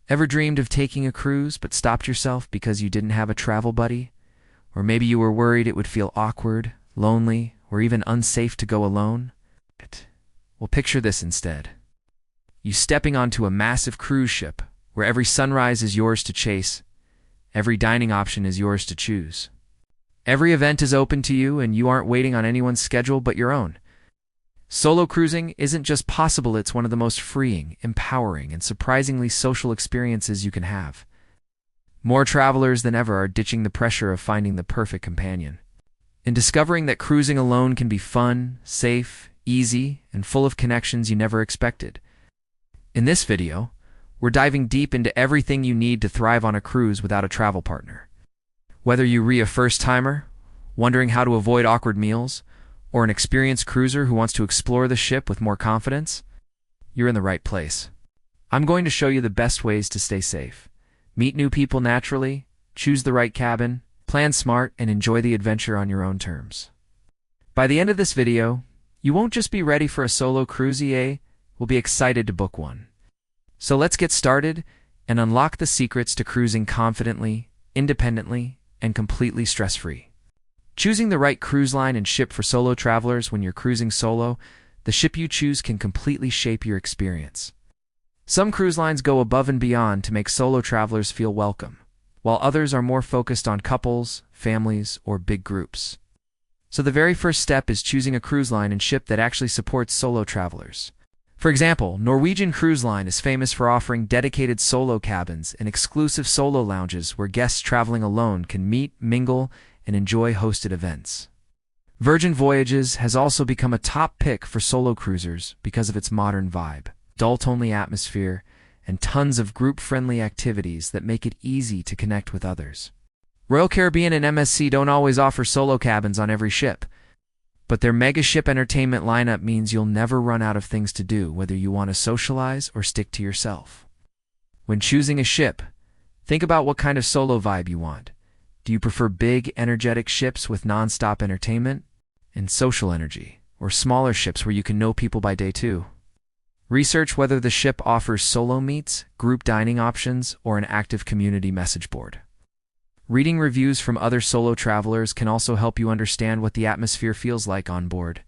Ever dreamed of taking a cruise but stopped yourself because you didn't have a travel buddy? Or maybe you were worried it would feel awkward, lonely, or even unsafe to go alone? Well, picture this instead. You stepping onto a massive cruise ship where every sunrise is yours to chase, every dining option is yours to choose. Every event is open to you and you aren't waiting on anyone's schedule but your own. Solo cruising isn't just possible, it's one of the most freeing, empowering, and surprisingly social experiences you can have. More travelers than ever are ditching the pressure of finding the perfect companion and discovering that cruising alone can be fun, safe, easy, and full of connections you never expected. In this video, we're diving deep into everything you need to thrive on a cruise without a travel partner. Whether you're a first-timer, wondering how to avoid awkward meals, or an experienced cruiser who wants to explore the ship with more confidence, you're in the right place. I'm going to show you the best ways to stay safe, meet new people naturally, choose the right cabin, plan smart, and enjoy the adventure on your own terms. By the end of this video, you won't just be ready for a solo cruise, we'll be excited to book one. So let's get started and unlock the secrets to cruising confidently, independently, and completely stress-free. Choosing the right cruise line and ship for solo travelers. When you're cruising solo, the ship you choose can completely shape your experience. Some cruise lines go above and beyond to make solo travelers feel welcome, while others are more focused on couples, families, or big groups. So the very first step is choosing a cruise line and ship that actually supports solo travelers. For example, Norwegian Cruise Line is famous for offering dedicated solo cabins and exclusive solo lounges where guests traveling alone can meet, mingle, and enjoy hosted events. Virgin Voyages has also become a top pick for solo cruisers because of its modern vibe, adult-only atmosphere, and tons of group-friendly activities that make it easy to connect with others. Royal Caribbean and MSC don't always offer solo cabins on every ship, but their mega ship entertainment lineup means you'll never run out of things to do, whether you want to socialize or stick to yourself. When choosing a ship, think about what kind of solo vibe you want. Do you prefer big, energetic ships with non-stop entertainment and social energy, or smaller ships where you can know people by day two? Research whether the ship offers solo meets, group dining options, or an active community message board. Reading reviews from other solo travelers can also help you understand what the atmosphere feels like on board.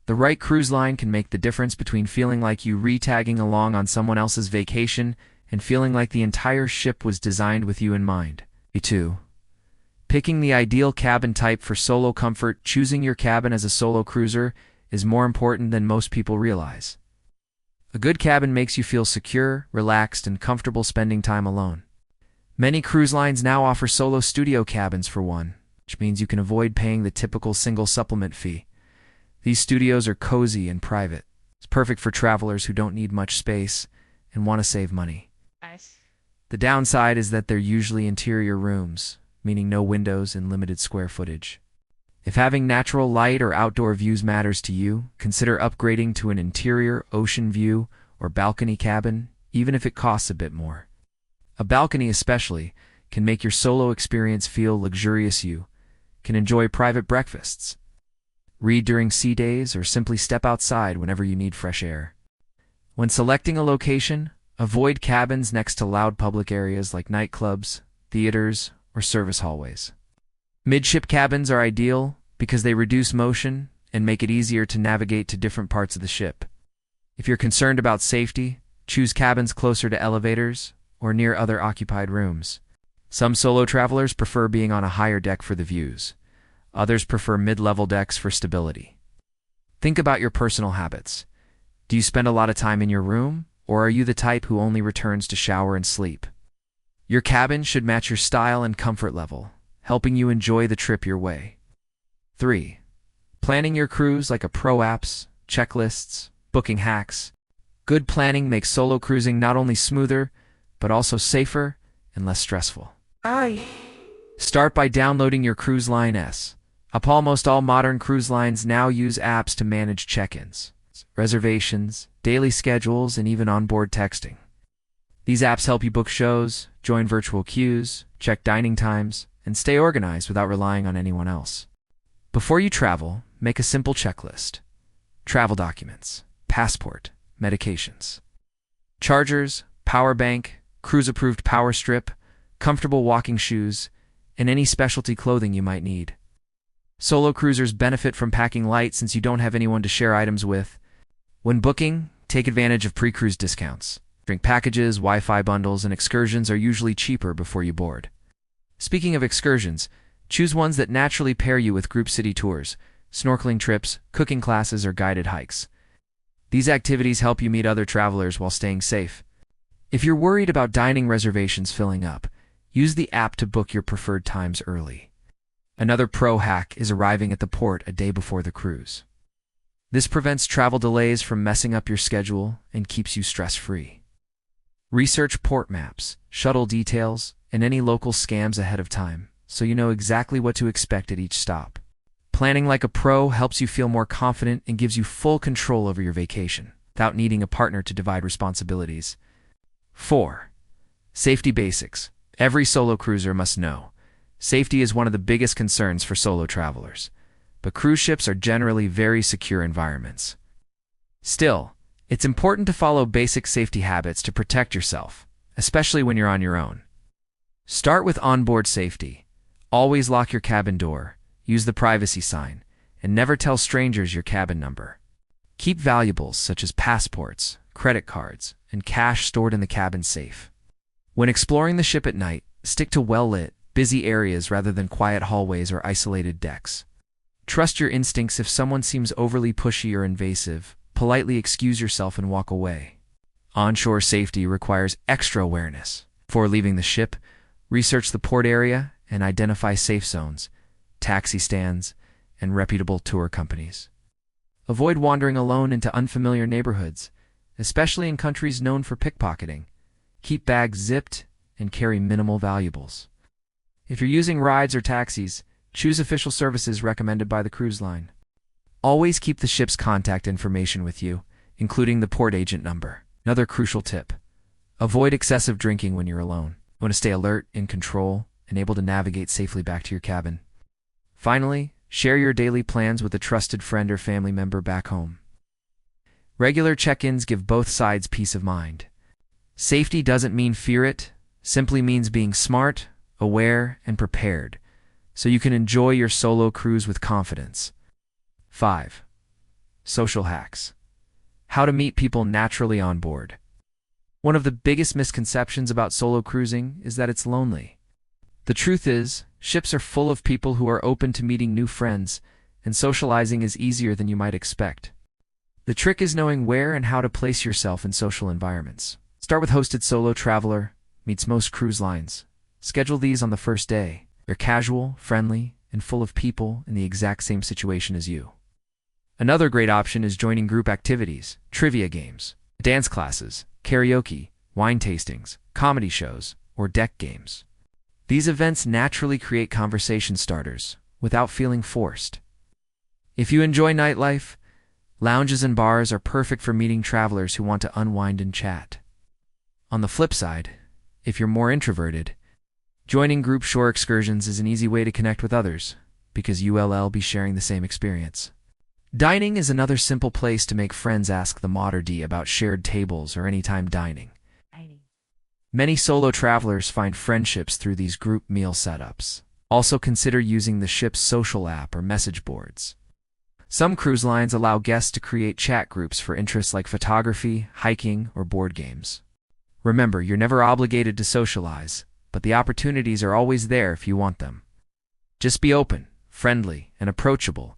The right cruise line can make the difference between feeling like you're tagging along on someone else's vacation and feeling like the entire ship was designed with you in mind. 2. Picking the ideal cabin type for solo comfort. Choosing your cabin as a solo cruiser is more important than most people realize. A good cabin makes you feel secure, relaxed, and comfortable spending time alone. Many cruise lines now offer solo studio cabins for one, which means you can avoid paying the typical single supplement fee. These studios are cozy and private. It's perfect for travelers who don't need much space and want to save money. Nice. The downside is that they're usually interior rooms, meaning no windows and limited square footage. If having natural light or outdoor views matters to you, consider upgrading to an interior, ocean view, or balcony cabin, even if it costs a bit more. A balcony especially can make your solo experience feel luxurious. You can enjoy private breakfasts, read during sea days, or simply step outside whenever you need fresh air. When selecting a location, avoid cabins next to loud public areas like nightclubs, theaters, or service hallways. Midship cabins are ideal because they reduce motion and make it easier to navigate to different parts of the ship. If you're concerned about safety, choose cabins closer to elevators or near other occupied rooms. Some solo travelers prefer being on a higher deck for the views. Others prefer mid-level decks for stability. Think about your personal habits. Do you spend a lot of time in your room, or are you the type who only returns to shower and sleep? Your cabin should match your style and comfort level, helping you enjoy the trip your way. 3. Planning your cruise like a pro. Apps, checklists, booking hacks. Good planning makes solo cruising not only smoother, but also safer and less stressful. Start by downloading your cruise line app. Almost all modern cruise lines now use apps to manage check-ins, reservations, daily schedules, and even onboard texting. These apps help you book shows, join virtual queues, check dining times, and stay organized without relying on anyone else. Before you travel, make a simple checklist. Travel documents, passport, medications, chargers, power bank, cruise-approved power strip, comfortable walking shoes, and any specialty clothing you might need. Solo cruisers benefit from packing light since you don't have anyone to share items with. When booking, take advantage of pre-cruise discounts. Drink packages, Wi-Fi bundles, and excursions are usually cheaper before you board. Speaking of excursions, choose ones that naturally pair you with group city tours, snorkeling trips, cooking classes, or guided hikes. These activities help you meet other travelers while staying safe. If you're worried about dining reservations filling up, use the app to book your preferred times early. Another pro hack is arriving at the port a day before the cruise. This prevents travel delays from messing up your schedule and keeps you stress-free. Research port maps, shuttle details, and any local scams ahead of time, so you know exactly what to expect at each stop. Planning like a pro helps you feel more confident and gives you full control over your vacation, without needing a partner to divide responsibilities. 4. Safety basics. Every solo cruiser must know. Safety is one of the biggest concerns for solo travelers, but cruise ships are generally very secure environments. Still, it's important to follow basic safety habits to protect yourself, especially when you're on your own. Start with onboard safety. Always lock your cabin door, use the privacy sign, and never tell strangers your cabin number. Keep valuables such as passports, credit cards, and cash stored in the cabin safe. When exploring the ship at night, stick to well-lit, busy areas rather than quiet hallways or isolated decks. Trust your instincts. If someone seems overly pushy or invasive, politely excuse yourself and walk away. Onshore safety requires extra awareness. Before leaving the ship, research the port area and identify safe zones, taxi stands, and reputable tour companies. Avoid wandering alone into unfamiliar neighborhoods, especially in countries known for pickpocketing. Keep bags zipped and carry minimal valuables. If you're using rides or taxis, choose official services recommended by the cruise line. Always keep the ship's contact information with you, including the port agent number. Another crucial tip: avoid excessive drinking when you're alone. You want to stay alert, in control, and able to navigate safely back to your cabin. Finally, share your daily plans with a trusted friend or family member back home. Regular check-ins give both sides peace of mind. Safety doesn't mean fear it, simply means being smart, aware, and prepared, so you can enjoy your solo cruise with confidence. 5. Social hacks. How to meet people naturally on board. One of the biggest misconceptions about solo cruising is that it's lonely. The truth is, ships are full of people who are open to meeting new friends, and socializing is easier than you might expect. The trick is knowing where and how to place yourself in social environments. Start with Hosted Solo Traveler, meets most cruise lines. Schedule these on the first day. They're casual, friendly, and full of people in the exact same situation as you. Another great option is joining group activities, trivia games, dance classes, karaoke, wine tastings, comedy shows, or deck games. These events naturally create conversation starters without feeling forced. If you enjoy nightlife, lounges and bars are perfect for meeting travelers who want to unwind and chat. On the flip side, if you're more introverted, joining group shore excursions is an easy way to connect with others, because you'll be sharing the same experience. Dining is another simple place to make friends. Ask the mod or D about shared tables or anytime dining. Many solo travelers find friendships through these group meal setups. Also consider using the ship's social app or message boards. Some cruise lines allow guests to create chat groups for interests like photography, hiking, or board games. Remember, you're never obligated to socialize, but the opportunities are always there if you want them. Just be open, friendly, and approachable,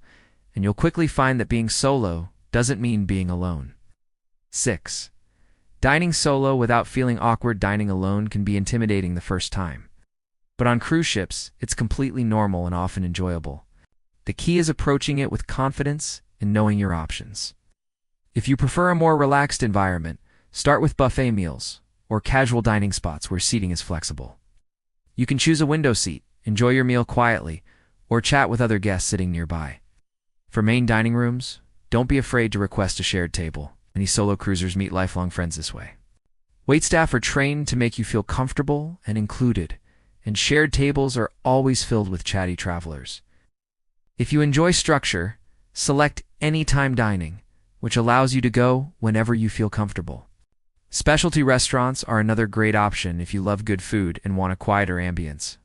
and you'll quickly find that being solo doesn't mean being alone. 6. Dining solo without feeling awkward. Dining alone can be intimidating the first time, but on cruise ships, it's completely normal and often enjoyable. The key is approaching it with confidence and knowing your options. If you prefer a more relaxed environment, start with buffet meals or casual dining spots where seating is flexible. You can choose a window seat, enjoy your meal quietly, or chat with other guests sitting nearby. For main dining rooms, don't be afraid to request a shared table. Many solo cruisers meet lifelong friends this way. Waitstaff are trained to make you feel comfortable and included, and shared tables are always filled with chatty travelers. If you enjoy structure, select anytime dining, which allows you to go whenever you feel comfortable. Specialty restaurants are another great option if you love good food and want a quieter ambience.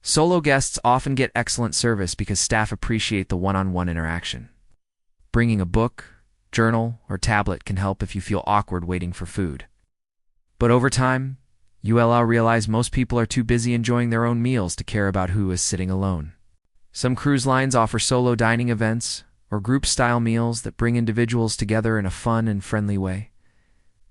Solo guests often get excellent service because staff appreciate the one-on-one interaction. Bringing a book, journal, or tablet can help if you feel awkward waiting for food. But over time, you'll realize most people are too busy enjoying their own meals to care about who is sitting alone. Some cruise lines offer solo dining events or group-style meals that bring individuals together in a fun and friendly way.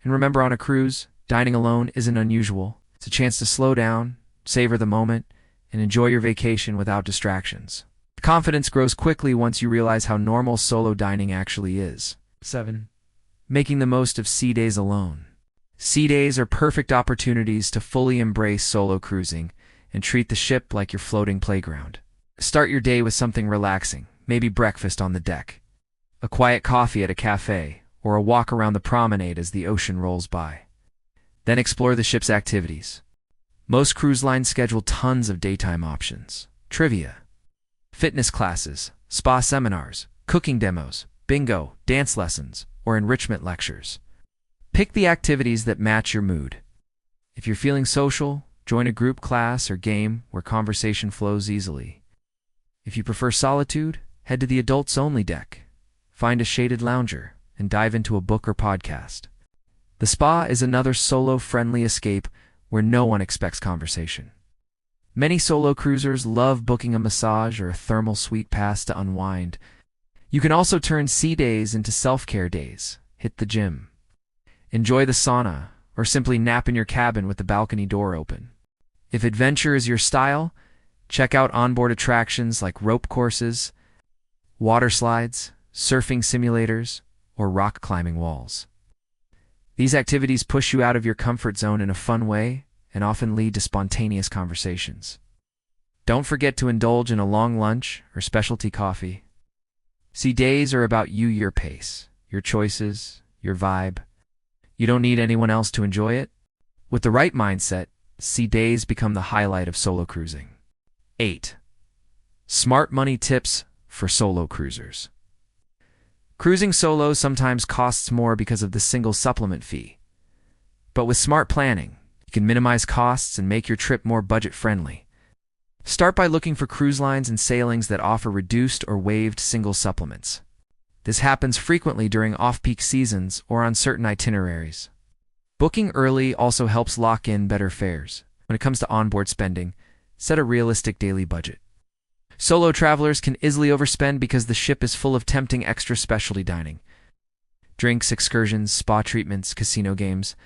And remember, on a cruise, dining alone isn't unusual. It's a chance to slow down, savor the moment, and enjoy your vacation without distractions. Confidence grows quickly once you realize how normal solo dining actually is. 7. Making the most of sea days alone. Sea days are perfect opportunities to fully embrace solo cruising and treat the ship like your floating playground. Start your day with something relaxing, maybe breakfast on the deck, a quiet coffee at a cafe, or a walk around the promenade as the ocean rolls by. Then explore the ship's activities. Most cruise lines schedule tons of daytime options: trivia, fitness classes, spa seminars, cooking demos, bingo, dance lessons, or enrichment lectures. Pick the activities that match your mood. If you're feeling social, join a group class or game where conversation flows easily. If you prefer solitude, head to the adults-only deck. Find a shaded lounger and dive into a book or podcast. The spa is another solo-friendly escape where no one expects conversation. Many solo cruisers love booking a massage or a thermal suite pass to unwind. You can also turn sea days into self-care days. Hit the gym, enjoy the sauna, or simply nap in your cabin with the balcony door open. If adventure is your style, check out onboard attractions like rope courses, water slides, surfing simulators, or rock climbing walls. These activities push you out of your comfort zone in a fun way and often lead to spontaneous conversations. Don't forget to indulge in a long lunch or specialty coffee. Sea days are about you, your pace, your choices, your vibe. You don't need anyone else to enjoy it. With the right mindset, sea days become the highlight of solo cruising. 8. Smart money tips for solo cruisers. Cruising solo sometimes costs more because of the single supplement fee. But with smart planning, you can minimize costs and make your trip more budget-friendly. Start by looking for cruise lines and sailings that offer reduced or waived single supplements. This happens frequently during off-peak seasons or on certain itineraries. Booking early also helps lock in better fares. When it comes to onboard spending, set a realistic daily budget. Solo travelers can easily overspend because the ship is full of tempting extra specialty dining. Drinks, excursions, spa treatments, casino games.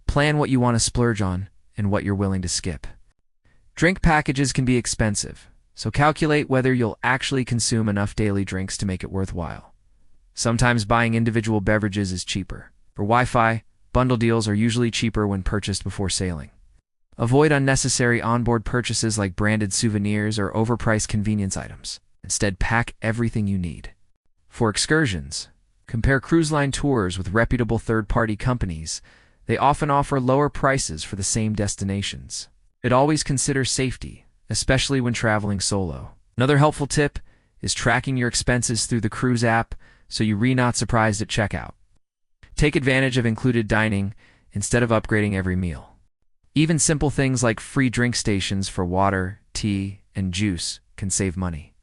Plan what you want to splurge on and what you're willing to skip. Drink packages can be expensive, so calculate whether you'll actually consume enough daily drinks to make it worthwhile. Sometimes buying individual beverages is cheaper. For Wi-Fi, bundle deals are usually cheaper when purchased before sailing. Avoid unnecessary onboard purchases like branded souvenirs or overpriced convenience items. Instead, pack everything you need. For excursions, compare cruise line tours with reputable third-party companies. They often offer lower prices for the same destinations. But always consider safety, especially when traveling solo. Another helpful tip is tracking your expenses through the cruise app so you're not surprised at checkout. Take advantage of included dining instead of upgrading every meal. Even simple things like free drink stations for water, tea, and juice can save money.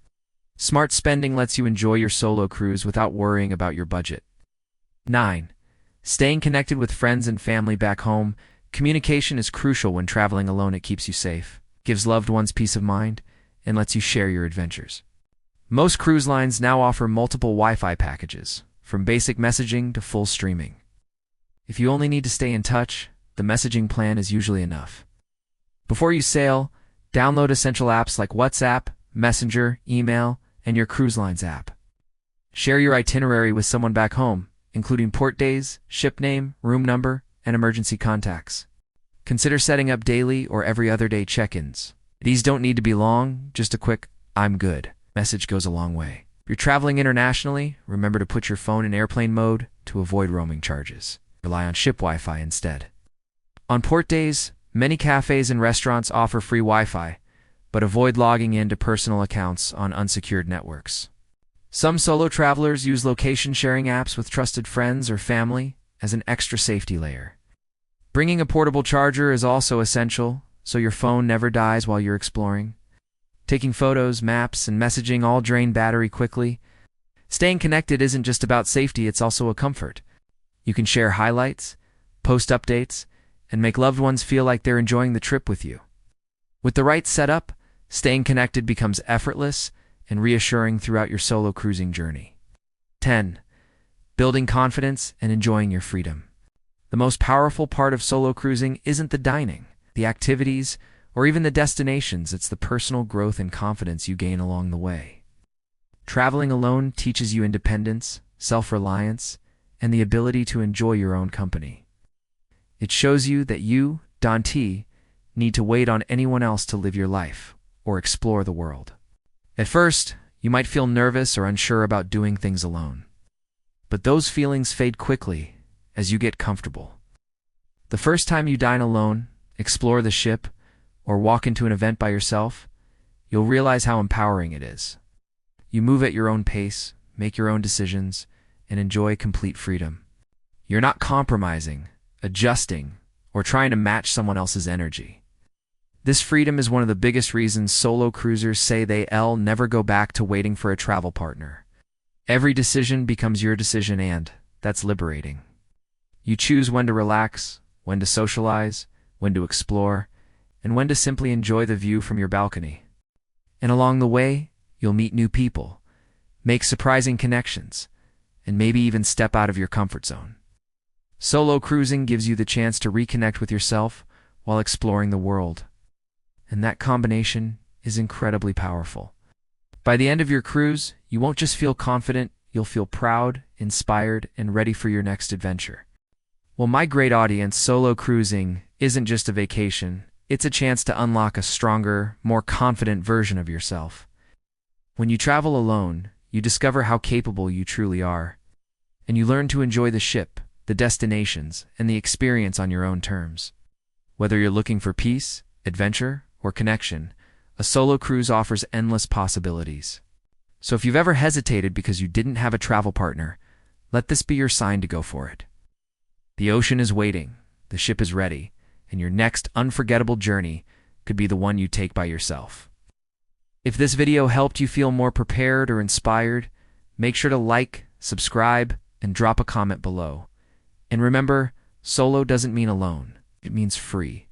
Smart spending lets you enjoy your solo cruise without worrying about your budget. 9. Staying connected with friends and family back home. Communication is crucial when traveling alone. It keeps you safe, gives loved ones peace of mind, and lets you share your adventures. Most cruise lines now offer multiple Wi-Fi packages, from basic messaging to full streaming. If you only need to stay in touch, the messaging plan is usually enough. Before you sail, download essential apps like WhatsApp, Messenger, email, and your cruise line's app. Share your itinerary with someone back home, including port days, ship name, room number, and emergency contacts. Consider setting up daily or every other day check-ins. These don't need to be long, just a quick, "I'm good" message goes a long way. If you're traveling internationally, remember to put your phone in airplane mode to avoid roaming charges. Rely on ship Wi-Fi instead. On port days, many cafes and restaurants offer free Wi-Fi, but avoid logging into personal accounts on unsecured networks. Some solo travelers use location-sharing apps with trusted friends or family, as an extra safety layer. Bringing a portable charger is also essential, so your phone never dies while you're exploring. Taking photos, maps, and messaging all drain battery quickly. Staying connected isn't just about safety, it's also a comfort. You can share highlights, post updates, and make loved ones feel like they're enjoying the trip with you. With the right setup, staying connected becomes effortless and reassuring throughout your solo cruising journey. 10. Building confidence and enjoying your freedom. The most powerful part of solo cruising isn't the dining, the activities, or even the destinations. It's the personal growth and confidence you gain along the way. Traveling alone teaches you independence, self-reliance, and the ability to enjoy your own company. It shows you that you, Dante, need to wait on anyone else to live your life or explore the world. At first, you might feel nervous or unsure about doing things alone. But those feelings fade quickly as you get comfortable. The first time you dine alone, explore the ship, or walk into an event by yourself, you'll realize how empowering it is. You move at your own pace, make your own decisions, and enjoy complete freedom. You're not compromising, adjusting, or trying to match someone else's energy. This freedom is one of the biggest reasons solo cruisers say they'll never go back to waiting for a travel partner. Every decision becomes your decision, and that's liberating. You choose when to relax, when to socialize, when to explore, and when to simply enjoy the view from your balcony. And along the way, you'll meet new people, make surprising connections, and maybe even step out of your comfort zone. Solo cruising gives you the chance to reconnect with yourself while exploring the world. And that combination is incredibly powerful. By the end of your cruise, you won't just feel confident, you'll feel proud, inspired, and ready for your next adventure. Well, my great audience, solo cruising isn't just a vacation, it's a chance to unlock a stronger, more confident version of yourself. When you travel alone, you discover how capable you truly are, and you learn to enjoy the ship, the destinations, and the experience on your own terms. Whether you're looking for peace, adventure, or connection, a solo cruise offers endless possibilities. So if you've ever hesitated because you didn't have a travel partner, let this be your sign to go for it. The ocean is waiting, the ship is ready, and your next unforgettable journey could be the one you take by yourself. If this video helped you feel more prepared or inspired, make sure to like, subscribe, and drop a comment below. And remember, solo doesn't mean alone, it means free.